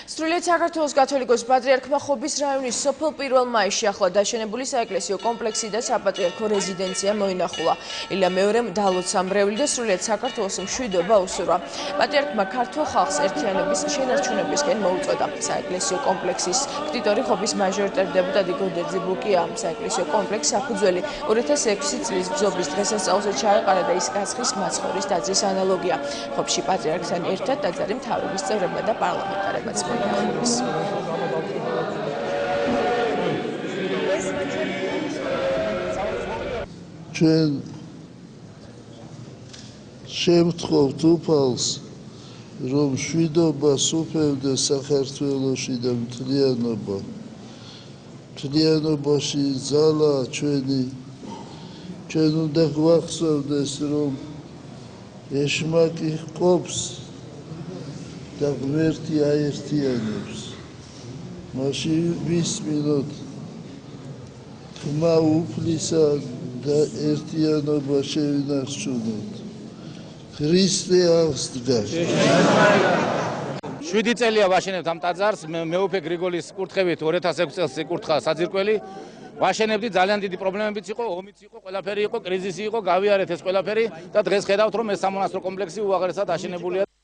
სრულიად საქართველოს კათოლიკოს პატრიარქმა ხობის რაიონის სოფელ პირველ მაისში ახლა დაშენებული საეკლესიო კომპლექსი და საპატრიარქო რეზიდენცია მოინახულა. ილა მეორემ დალოცამრევლი და სრულიად საქართველოს მშვიდობა უსურვა. პატრიარქმა ქართულ ხალხს ერთიანობის შენარჩუნებისკენ მოუწოდა. საეკლესიო კომპლექსის ქტიტორი ხობის მაჟორიტარი დეპუტატი გოდერძი ბუკია საეკლესიო კომპლექსს საფუძველი 2006 წლის ბრძობის დღესასწაულზე ჩაეყარა და ის გასხის მაცხოვრის ტაძრის ანალოგია. ხობში პატრიარქთან ერთად ტაძარი მთავრობის წევრებმა და პარლამენტარებმაც მოინახულეს. ჩვენ შემთხვევთ უფალს, რომ მშვიდობას უფევდეს საქართველოში და მთლიანობაში ძალა ჩვენ უნდა გვახსოვდეს, რომ ეშმაკი ჰყოფს და ღმერთი აერთიანებს. მაშინ ვისმინოთ თქმა უფლისა და ერთიანობა შევინარჩუნოთ. ქრისტე აღსდგას. 7 წელია ვაშენებთ ამ ტაძარს, მეუფე გრიგოლის კურთხევით 2006 წელს იკურთხა საძირკველი. ვაშენებდი, ძალიან დიდი პრობლემებიც იყო, ომიც იყო, ყველაფერი იყო, კრიზისი იყო, გავიარეთ ეს ყველაფერი და დღეს ხედავთ, რომ ეს სამონასტრო კომპლექსი უაღრესად აშენებულია.